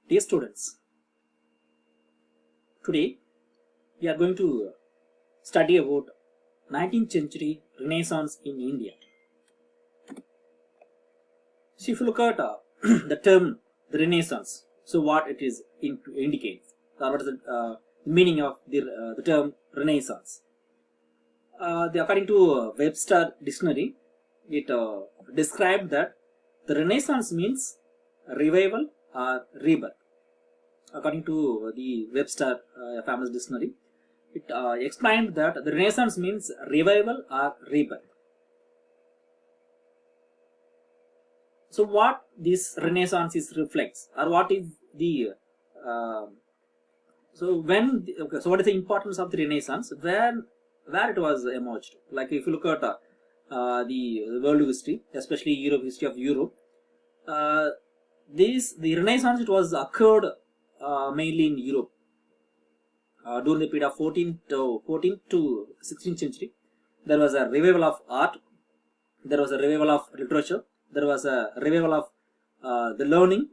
Dear students, today we are going to study about 19th century Renaissance in India. So if you look at the term the Renaissance, so what it is indicates, or what is the meaning of the term Renaissance? According to Webster Dictionary, it described that the Renaissance means revival or rebirth. According to the Webster famous dictionary, it explained that the Renaissance means revival or rebirth. So what this Renaissance reflects, or what is the so what is the importance of the Renaissance? Where it was emerged? Like if you look at the world history, especially history of Europe, the Renaissance it was occurred mainly in Europe during the period of 14th to 16th century. There was a revival of art, there was a revival of literature, there was a revival of the learning.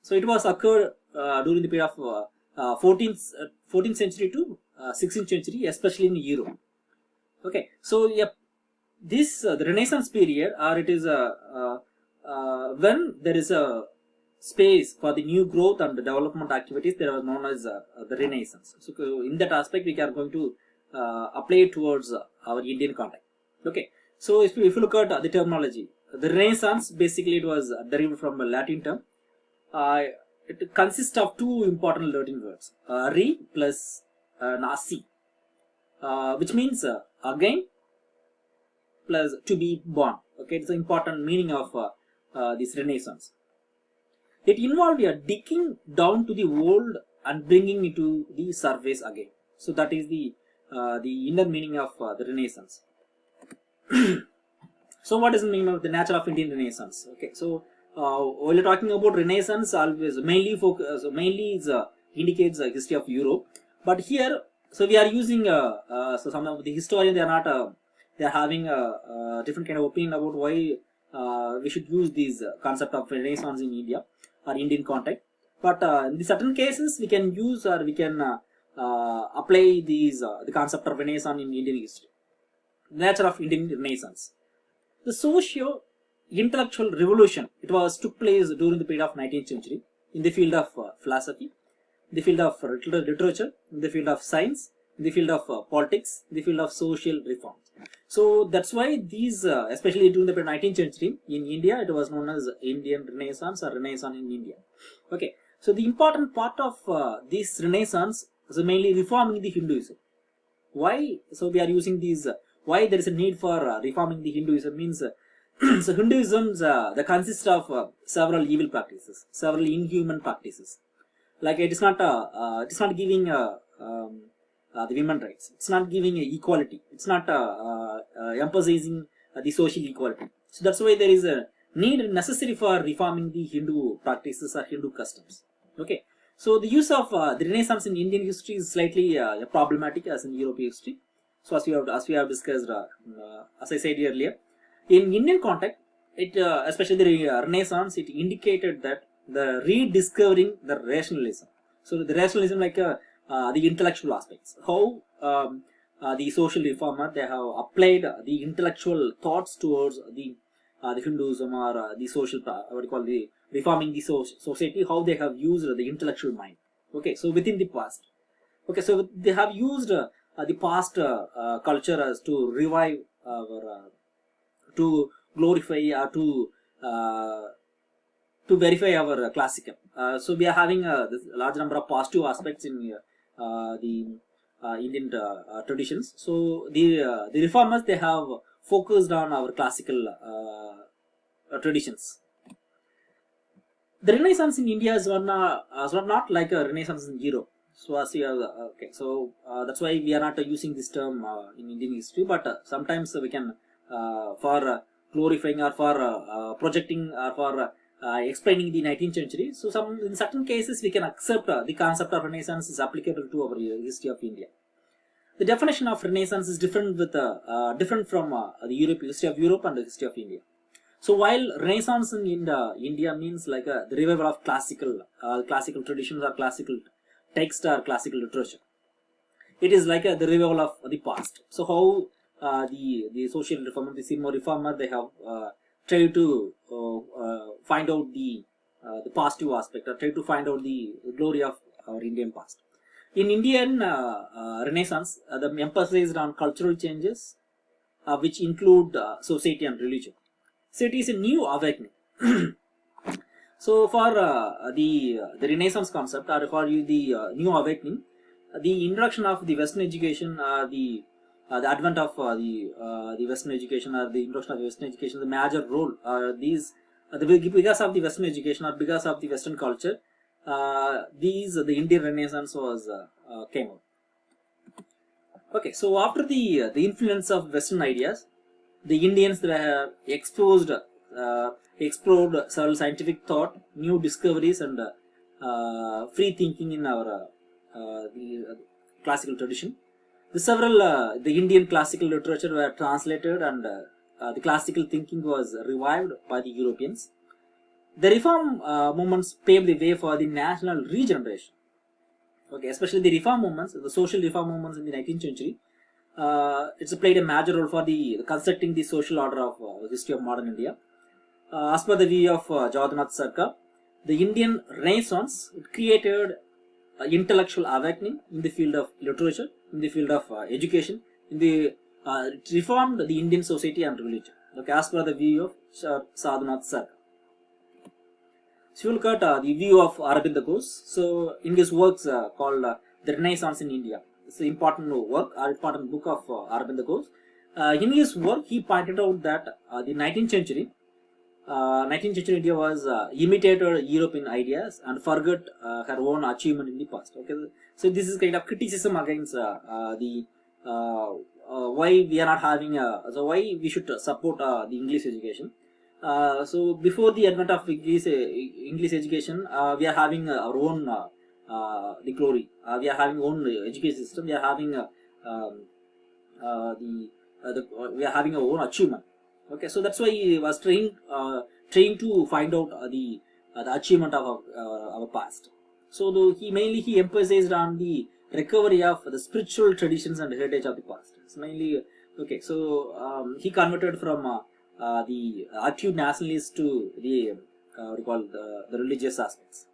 So it was occurred during the period of 14th century to 16th century, especially in Europe. Okay, so this the Renaissance period, or it is when there is a space for the new growth and the development activities, they are known as the Renaissance. So in that aspect, we are going to apply it towards our Indian context. Okay, so if you look at the terminology, the Renaissance basically it was derived from a Latin term. It consists of two important Latin words, re plus nasi, which means again plus to be born. Okay, it's an important meaning of this Renaissance. It involved digging down to the old and bringing it to the surface again. So that is the inner meaning of the Renaissance. So what is the meaning of the nature of Indian Renaissance? Okay, so while you're talking about Renaissance, always mainly indicates the history of Europe. But here, so we are using so some of the historians they are not they are having a different kind of opinion about why we should use this concept of Renaissance in India or Indian context. But in certain cases, we can use or we can apply these the concept of Renaissance in Indian history. The nature of Indian Renaissance. The socio-intellectual revolution took place during the period of 19th century in the field of philosophy, in the field of literature, in the field of science, in the field of politics, in the field of social reforms. So that's why these, especially during the 19th century in India, it was known as Indian Renaissance or Renaissance in India. Okay, so the important part of this Renaissance is mainly reforming the Hinduism. Why? So we are using these. Why there is a need for reforming the Hinduism means so Hinduism consists of several evil practices, several inhuman practices. Like it is not giving the women rights. It's not giving equality. It's not emphasizing the social equality. So that's why there is a need necessary for reforming the Hindu practices or Hindu customs. Okay. So the use of the Renaissance in Indian history is slightly problematic as in European history. So as we have discussed, as I said earlier, in Indian context, it especially the Renaissance, it indicated that the rediscovering the rationalism. So the rationalism, like the intellectual aspects, how the social reformer they have applied the intellectual thoughts towards the Hinduism or the social what you call the reforming the society, how they have used the intellectual mind. Okay, so within the past. Okay, so they have used the past culture as to revive or to glorify or to verify our classical. So we are having this large number of positive aspects in the Indian traditions. So the reformers they have focused on our classical traditions. The Renaissance in India is not like a Renaissance in Europe. So as we have, okay, so that's why we are not using this term in Indian history. But sometimes we can for glorifying or for projecting or for explaining the 19th century. So in certain cases we can accept the concept of Renaissance is applicable to our history of India. The definition of Renaissance is different from the history of Europe and the history of India. So while Renaissance in India means like the revival of classical traditions or classical text or classical literature, it is like the revival of the past. So how the social reformer, the civil reformer, they have tried to find out the positive aspect, or try to find out the glory of our Indian past. In Indian Renaissance, the emphasis on cultural changes, which include society and religion. So it is a new awakening. So for the Renaissance concept, or for the new awakening, the introduction of the Western education, the advent of the Western education, or the introduction of the Western education, the major role, because of the Western education or because of the Western culture, the Indian Renaissance was came out. Okay, so after the influence of Western ideas, the Indians were explored several scientific thought, new discoveries, and free thinking in our classical tradition. The Indian classical literature were translated, and the classical thinking was revived by the Europeans. The reform movements paved the way for the national regeneration. Okay, especially the reform movements, the social reform movements in the 19th century. It's played a major role for the constructing the social order of history of modern India. As per the view of Jawaharlal Sarkar, the Indian Renaissance created intellectual awakening in the field of literature, in the field of education, it reformed the Indian society and religion. Okay, as per the view of Sadhanath Sarkar. So you look at the view of Aurobindo Ghosh. So in his works called The Renaissance in India, it's an important work, or important book of Aurobindo Ghosh. In his work, he pointed out that the 19th century India was imitated European ideas and forgot her own achievement in the past. Okay, so this is kind of criticism against why we are not having why we should support the English education. So before the advent of English education, we are having our own the glory. We are having own education system. We are having we are having our own achievement. Okay, so that's why he was trying to find out the achievement of our past. So he emphasized on the recovery of the spiritual traditions and heritage of the past. It's mainly okay. So he converted from the active nationalist to the what you call the religious aspects.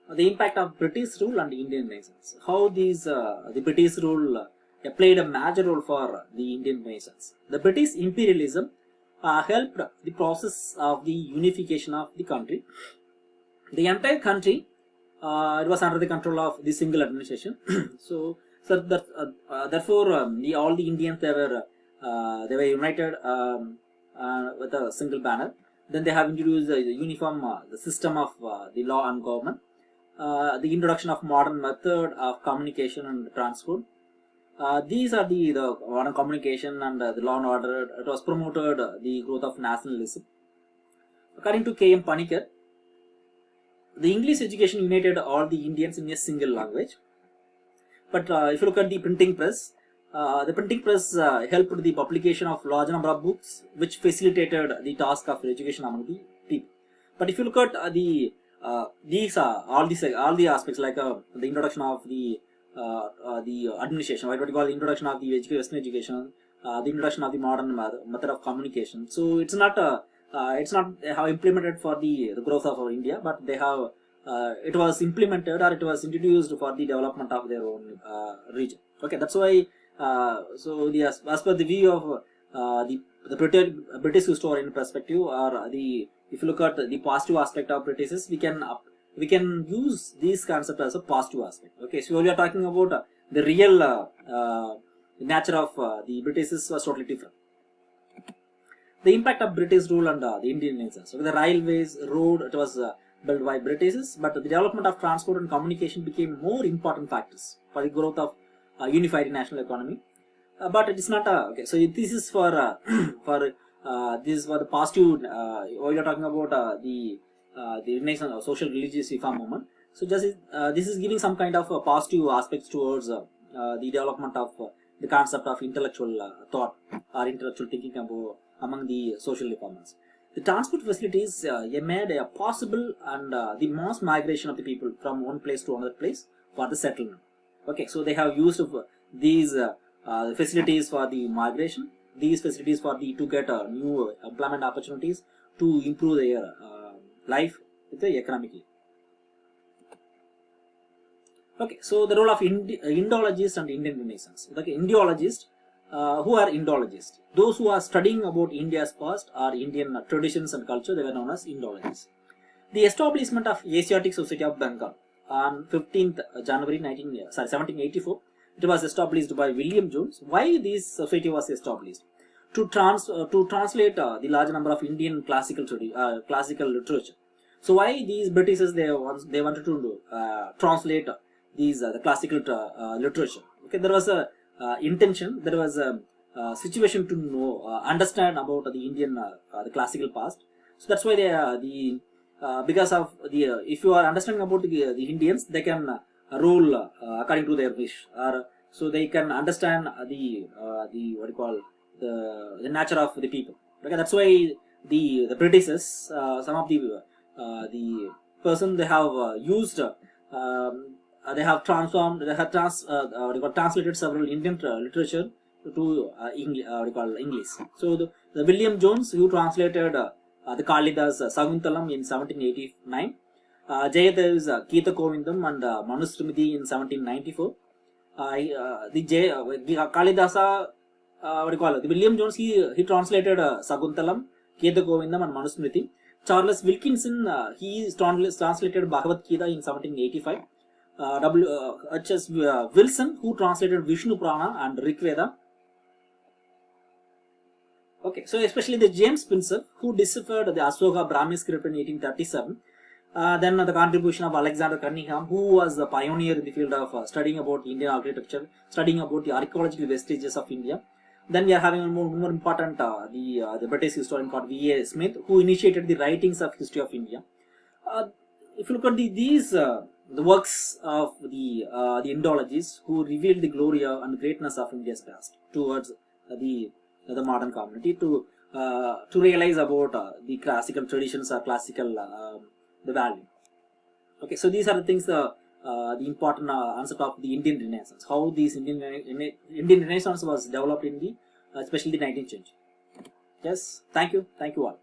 The impact of British rule and Indian Renaissance. How the British rule played a major role for the Indian Renaissance. The British imperialism helped the process of the unification of the country. The entire country it was under the control of the single administration. Therefore, all the Indians they were united with a single banner. Then they have introduced a uniform the system of the law and government. The introduction of modern method of communication and transport. These are the modern communication and the law and order. It was promoted the growth of nationalism. According to K.M. Panikkar, the English education united all the Indians in a single language. But if you look at the printing press helped the publication of large number of books, which facilitated the task of education among the people. But if you look at all the aspects like the introduction of the administration, what you call the introduction of the Western education, the introduction of the modern method of communication. So it's not how implemented for the growth of our India, but they have it was implemented or it was introduced for the development of their own region. Okay, that's why. As per the view of the British historian perspective, or if you look at the positive aspect of Britishes, we can use this concept as a positive aspect. Okay, so we are talking about the real nature of the Britishes was totally different. The impact of British rule and the Indian Renaissance. So the railways, road, it was built by Britishes, but the development of transport and communication became more important factors for the growth of unified national economy. But it is not okay. So this is for this is for the positive. While you are talking about the Renaissance or social religious reform movement. So this is giving some kind of positive aspects towards the development of the concept of intellectual thought or intellectual thinking among the social reformers. The transport facilities made possible and the mass migration of the people from one place to another place for the settlement. Okay, so they have used these facilities for the migration, these facilities for the to get new employment opportunities to improve their life with the economically. Okay, so the role of Indologists and Indian Renaissance. Okay, Indiologists, who are Indologists? Those who are studying about India's past or Indian traditions and culture, they were known as Indologists. The establishment of Asiatic Society of Bengal on 15th January 1784, it was established by William Jones. Why this society was established? To translate the large number of Indian classical literature. So why these Britishers they wanted to translate these the classical literature? Okay, there was a intention, there was a situation to know understand about the Indian the classical past. So that's why they because of the if you are understanding about the Indians, they can rule according to their wish, or so they can understand the what do you call the nature of the people. Okay, that's why the Britishers, some of the person they have used they have transformed, they have translated several Indian literature to English. So the William Jones, who translated the Kalidas Saguntalam in 1789, Jayadev's Geeta Govindam and Manusmriti in 1794. The Kalidasa, the William Jones, he translated Saguntalam, Geeta Govindam and Manusmriti. Charles Wilkinson, he translated Bhagavad Gita in 1785. H.S. Wilson, who translated Vishnu Purana and Rig Veda. Okay, so especially the James Spencer, who deciphered the Ashoka Brahmi script in 1837. Then the contribution of Alexander Cunningham, who was the pioneer in the field of studying about Indian architecture, studying about the archaeological vestiges of India. Then we are having a more important the British historian called V.A. Smith, who initiated the writings of history of India. If you look at the works of the Indologists, who revealed the glory and greatness of India's past towards the modern community, to realize about the classical traditions or classical the value. Okay, so these are the things the important aspect of the Indian Renaissance, how this Indian Renaissance was developed in the especially the 19th century. Yes, thank you all.